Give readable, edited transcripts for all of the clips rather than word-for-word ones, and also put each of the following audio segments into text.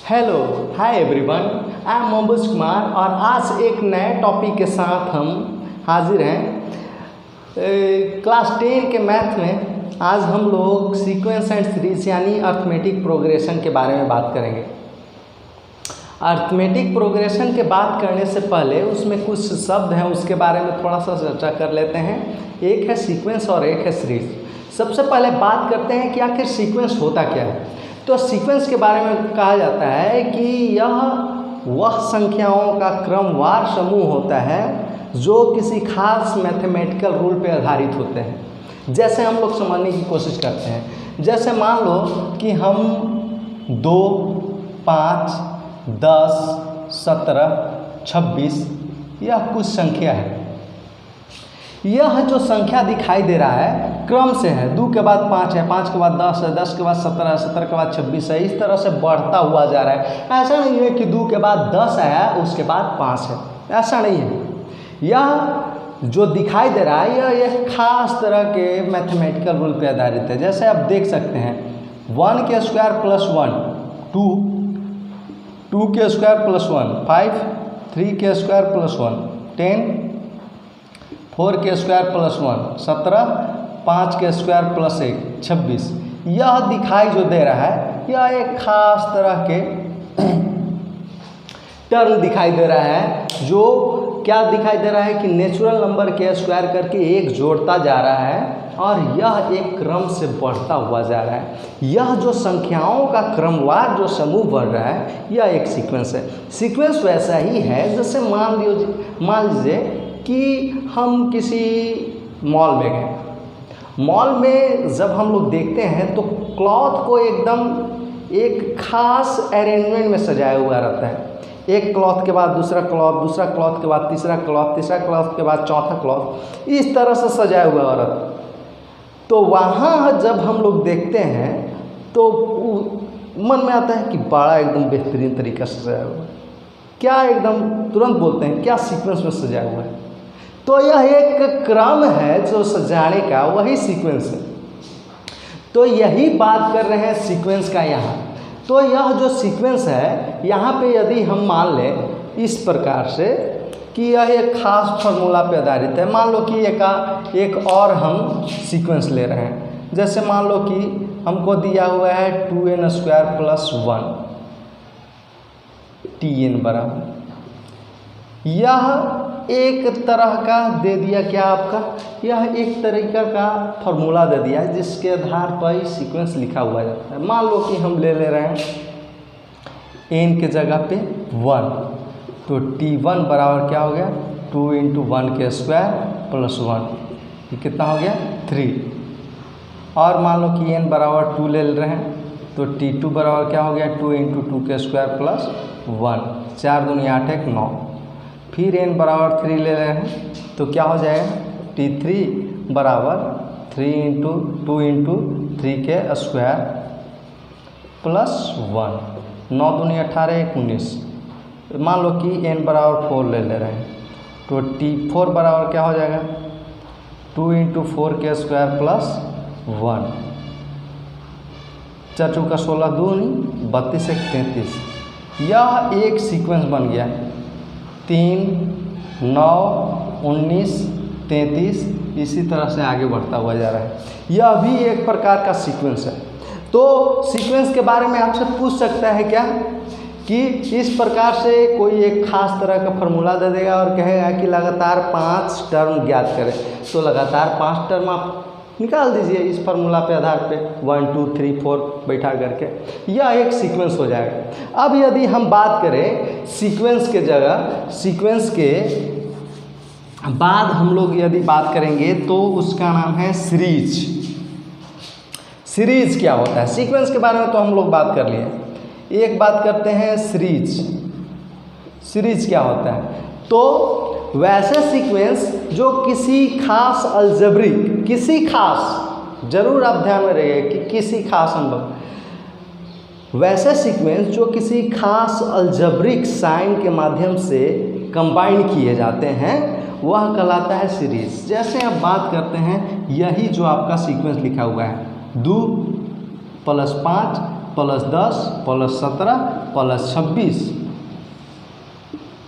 Hello hi everyone, I am Mohammad Kumar और आज एक नए टॉपिक के साथ हम हाजिर हैं। क्लास 10 के मैथ में आज हम लोग सीक्वेंस एंड सीरीज यानी अर्थमेटिक प्रोग्रेशन के बारे में बात करेंगे। अर्थमेटिक प्रोग्रेशन के बात करने से पहले उसमें कुछ शब्द हैं, उसके बारे में थोड़ा सा चर्चा कर लेते हैं। एक है सीक्वेंस और एक है सीरीज। सबसे पहले बात करते हैं कि आखिर सीक्वेंस होता क्या है। तो सीक्वेंस के बारे में कहा जाता है कि यह वह संख्याओं का क्रमवार समूह होता है जो किसी खास मैथमेटिकल रूल पर आधारित होते हैं। जैसे हम लोग समझने की कोशिश करते हैं, जैसे मान लो कि हम 2, 5, 10, 17, 26 यह कुछ संख्या है। यह जो संख्या दिखाई दे रहा है क्रम से है। 2 के बाद 5 है, 5 के बाद 10 है, 10 के बाद 17 है, 17 के बाद 26 है। इस तरह से बढ़ता हुआ जा रहा है। ऐसा नहीं है कि 2 के बाद 10 आया उसके बाद 5 है, ऐसा नहीं है। यह जो दिखाई दे रहा है यह एक खास तरह के मैथमेटिकल रूल पर आधारित है। जैसे आप देख सकते हैं 1 के स्क्वायर प्लस 1 2, 2 के स्क्वायर प्लस 1 5, 3 के स्क्वायर प्लस 1 10, 4 के स्क्वायर प्लस 1 17, 5 के स्क्वायर प्लस 1 26। यह दिखाई जो दे रहा है यह एक खास तरह के टर्म दिखाई दे रहा है। जो क्या दिखाई दे रहा है कि नेचुरल नंबर के स्क्वायर करके 1 जोड़ता जा रहा है और यह एक क्रम से बढ़ता हुआ जा रहा है। यह जो संख्याओं का क्रमवार जो समूह बढ़ रहा है यह एक सीक्वेंस है। सीक्वेंस वैसा ही है जैसे मान लीजिए कि हम किसी मॉल में गए। मॉल में जब हम लोग देखते हैं तो क्लॉथ को एकदम एक खास अरेंजमेंट में सजाया हुआ रहता है। एक क्लॉथ के बाद दूसरा क्लॉथ, दूसरा क्लॉथ के बाद तीसरा क्लॉथ, तीसरा क्लॉथ के बाद चौथा क्लॉथ, इस तरह से सजाया हुआ रहता है। तो वहाँ जब हम लोग देखते हैं तो मन में आता है कि बड़ा एकदम बेहतरीन तरीका से सजाया हुआ है। क्या एकदम तुरंत बोलते हैं क्या सीक्वेंस में सजाया हुआ है। तो यह एक क्रम है जो सजाने का, वही सीक्वेंस है। तो यही बात कर रहे हैं सीक्वेंस का यहाँ। तो यह जो सीक्वेंस है यहाँ पे यदि हम मान लें इस प्रकार से कि यह एक खास फार्मूला पे आधारित है। मान लो कि एक और हम सीक्वेंस ले रहे हैं। जैसे मान लो कि हमको दिया हुआ है 2n स्क्वायर प्लस 1 tn बराबर, यह एक तरह का दे दिया। क्या आपका यह एक तरीका का फार्मूला दे दिया है जिसके आधार पर सीक्वेंस लिखा हुआ जाता है। मान लो कि हम ले रहे हैं n के जगह पे 1, तो t1 बराबर क्या हो गया 2 × 1 के स्क्वायर प्लस 1, ये कितना हो गया 3। और मान लो कि n बराबर 2 ले रहे हैं तो t2 बराबर क्या हो गया 2 × 2 के स्क्वायर प्लस 1, 4 दूनी 8 1 9। फिर n बराबर 3 ले रहे हैं तो क्या हो जाएगा t3 बराबर 3 × 2 × 3 के स्क्वायर प्लस 1, 9 दूनी 18 1 19। मान लो कि n बराबर 4 ले रहे हैं तो t4 बराबर क्या हो जाएगा 2 × 4 के स्क्वायर प्लस 1, 4 चौका 16 दूनी 32 1 33। यह एक सीक्वेंस बन गया 3 9 19 33, इसी तरह से आगे बढ़ता हुआ जा रहा है। यह भी एक प्रकार का सीक्वेंस है। तो सीक्वेंस के बारे में आपसे पूछ सकता है क्या कि इस प्रकार से कोई एक खास तरह का फार्मूला दे देगा और कहेगा कि लगातार 5 टर्म ज्ञात करें। तो लगातार 5 टर्म आप निकाल दीजिए इस फार्मूला पे आधार पे 1 2 3 4 बैठा करके, यह एक सीक्वेंस हो जाएगा। अब यदि हम बात करें सीक्वेंस के जगह, सीक्वेंस के बाद हम लोग यदि बात करेंगे तो उसका नाम है सीरीज। सीरीज क्या होता है? सीक्वेंस के बारे में तो हम लोग बात कर लिए, एक बात करते हैं सीरीज। सीरीज क्या होता है? तो वैसे सीक्वेंस जो किसी खास अलजेब्रिक, किसी खास, जरूर आप ध्यान में रहिए कि किसी खास नंबर, वैसे सीक्वेंस जो किसी खास अलजेब्रिक साइन के माध्यम से कंबाइन किए जाते हैं वह कहलाता है सीरीज। जैसे आप बात करते हैं यही जो आपका सीक्वेंस लिखा हुआ है 2 + 5 प्लस 10 प्लस 17 प्लस 26,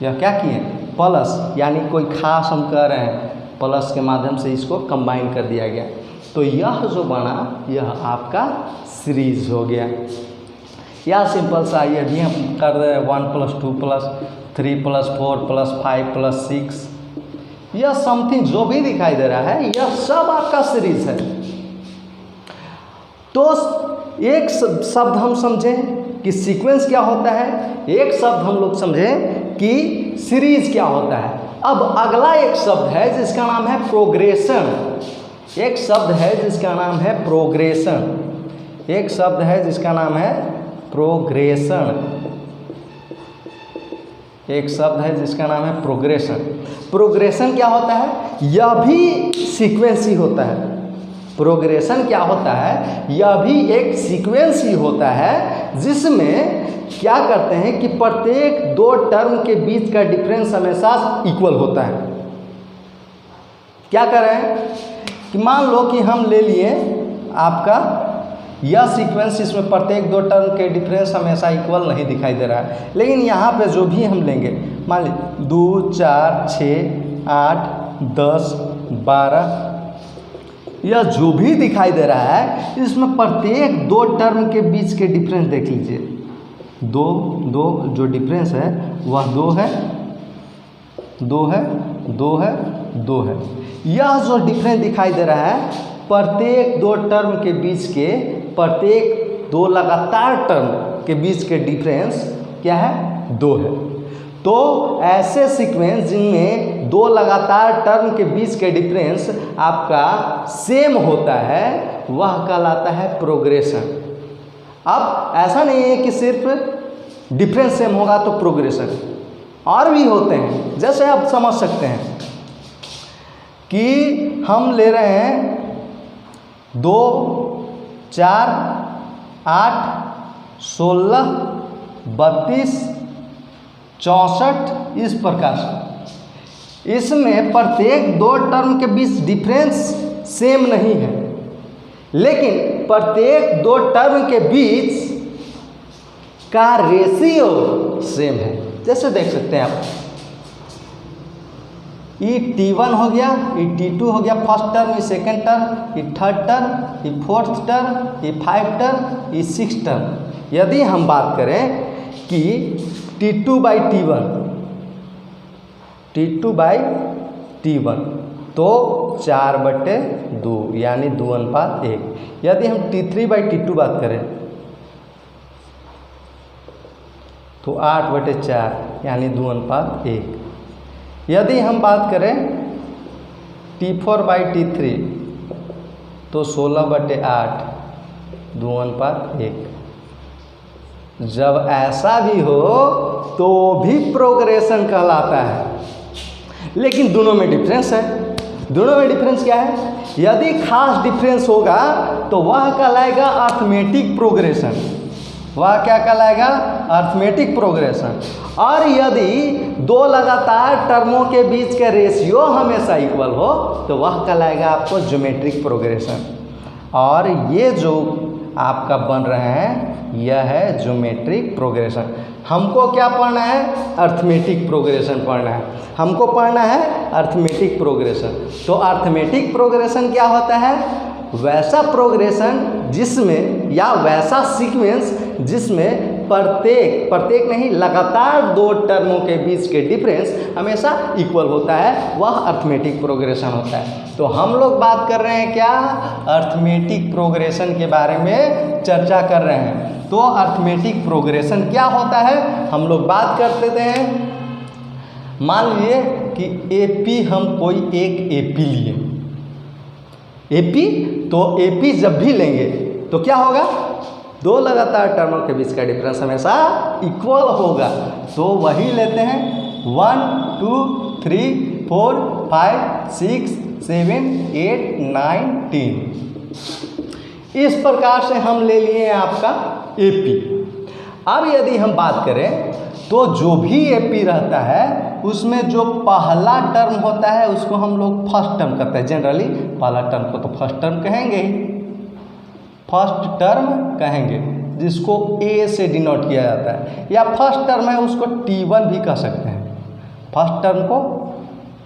यह क्या किए प्लस, यानी कोई खास हम कह रहे हैं प्लस के माध्यम से इसको कंबाइन कर दिया गया। तो यह जो बना यह आपका सीरीज हो गया। या सिंपल सा ये भी हम कर रहे हैं 1 + 2 + 3 + 4 + 5 + 6, यह समथिंग जो भी दिखाई दे रहा है यह सब आपका सीरीज है। तो एक शब्द हम समझें कि सीक्वेंस क्या होता है, एक शब्द हम लोग समझें कि सीरीज क्या होता है। अब अगला एक शब्द है जिसका नाम है प्रोग्रेशन। एक शब्द है जिसका नाम है प्रोग्रेशन। एक शब्द है जिसका नाम है प्रोग्रेशन। एक शब्द है जिसका नाम है प्रोग्रेशन। प्रोग्रेशन क्या होता है, यह भी सीक्वेंस ही होता है। प्रोग्रेशन क्या होता है, यह भी एक सीक्वेंस ही होता है जिसमें क्या करते हैं कि प्रत्येक दो टर्म के बीच का डिफरेंस हमेशा इक्वल होता है। क्या कर रहे हैं कि मान लो कि हम ले लिए आपका यह सीक्वेंस, इसमें प्रत्येक दो टर्म के डिफरेंस हमेशा इक्वल नहीं दिखाई दे रहा है, लेकिन यहाँ पे जो भी हम लेंगे मान लीजिए 2 4 6 8 10 12, यह जो भी दिखाई दे रहा है इसमें प्रत्येक दो टर्म के बीच के डिफरेंस देख लीजिए, दो जो डिफरेंस है वह 2 है 2 है 2 है 2 है। यह जो डिफरेंस दिखाई दे रहा है प्रत्येक दो टर्म के बीच के, प्रत्येक दो लगातार टर्म के बीच के डिफरेंस क्या है 2 है। तो ऐसे सीक्वेंस जिनमें दो लगातार टर्म के बीच के डिफरेंस आपका सेम होता है वह कहलाता है प्रोग्रेशन। अब ऐसा नहीं है कि सिर्फ डिफरेंस सेम होगा तो प्रोग्रेशन, और भी होते हैं। जैसे आप समझ सकते हैं कि हम ले रहे हैं 2 4 8 16 32 64 इस प्रकार से। इसमें प्रत्येक दो टर्म के बीच डिफरेंस सेम नहीं है, लेकिन प्रत्येक दो टर्म के बीच का रेशियो सेम है। जैसे देख सकते हैं आप, ये T1 हो गया, ये T2 हो गया फर्स्ट टर्म, ये सेकेंड टर्म, ये थर्ड टर्म, ये फोर्थ टर्म, ये 5 टर्म, ये 6 टर्म। यदि हम बात करें कि T2/T1 T2/T1 तो 4/2 यानी 2:1। यदि हम T3/T2 बात करें तो 8/4 यानी 2:1। यदि हम बात करें T4/T3 तो 16/8 2:1। जब ऐसा भी हो तो भी प्रोग्रेशन कहलाता है, लेकिन दोनों में डिफरेंस है। दोनों में डिफरेंस क्या है, यदि खास डिफरेंस होगा तो वह कहलाएगा अर्थमेटिक प्रोग्रेशन। वह क्या कहलाएगा, अर्थमेटिक प्रोग्रेशन। और यदि दो लगातार टर्मों के बीच का रेशियो हमेशा इक्वल हो तो वह कहलाएगा आपको ज्योमेट्रिक प्रोग्रेशन। और ये जो आपका बन रहे हैं यह है ज्योमेट्रिक प्रोग्रेशन। हमको क्या पढ़ना है, अर्थमेटिक प्रोग्रेशन पढ़ना है। हमको पढ़ना है अर्थमेटिक प्रोग्रेशन। तो अर्थमेटिक प्रोग्रेशन क्या होता है, वैसा प्रोग्रेशन जिसमें या वैसा सीक्वेंस जिसमें प्रत्येक नहीं लगातार दो टर्मों के बीच के डिफरेंस हमेशा इक्वल होता है, वह अर्थमेटिक प्रोग्रेशन होता है। तो हम लोग बात कर रहे हैं क्या, अर्थमेटिक प्रोग्रेशन के बारे में चर्चा कर रहे हैं। तो अर्थमेटिक प्रोग्रेशन क्या होता है हम लोग बात करते हैं। मान लीजिए कि एपी, हम कोई एक एपी लिए, एपी, तो एपी जब भी लेंगे तो क्या होगा, दो लगातार टर्मों के बीच का डिफरेंस हमेशा इक्वल होगा। तो वही लेते हैं 1 2 3 4 5 6 7 8 9 10। इस प्रकार से हम ले लिए आपका एपी। अब यदि हम बात करें तो जो भी एपी रहता है उसमें जो पहला टर्म होता है उसको हम लोग फर्स्ट टर्म कहते हैं। जनरली पहला टर्म को तो फर्स्ट टर्म कहेंगे ही, फर्स्ट टर्म कहेंगे। जिसको ए से डिनोट किया जाता है, या फर्स्ट टर्म है उसको T1 भी कह सकते हैं। फर्स्ट टर्म को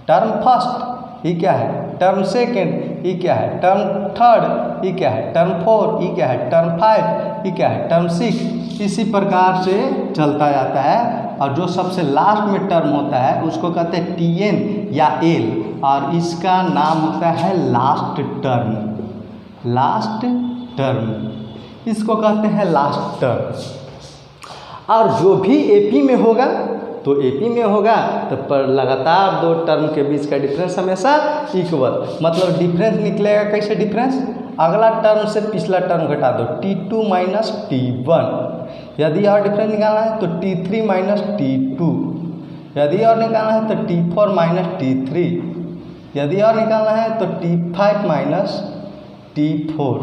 टर्म फर्स्ट, ये क्या है, टर्म सेकेंड, ये क्या है, टर्म थर्ड, ये क्या है, टर्म फोर, ये क्या है, टर्म फाइव, ये क्या है, टर्म सिक्स। इसी प्रकार से चलता जाता है। और जो सबसे लास्ट में टर्म होता है उसको कहते हैं TN या L, और इसका नाम होता है लास्ट टर्म। लास्ट टर्म, इसको कहते हैं लास्ट टर्म। और जो भी AP में होगा, तो AP में होगा तो पर लगातार दो टर्म के बीच का डिफरेंस हमेशा इक्वल, मतलब डिफरेंस निकलेगा कैसे डिफरेंस, अगला टर्म से पिछला टर्म घटा दो, T2 माइनस T1। यदि और डिफरेंस निकालना है तो T3 माइनस T2। यदि और निकालना है तो T4 माइनस T3। यदि और निकालना है तो T5 माइनस T4।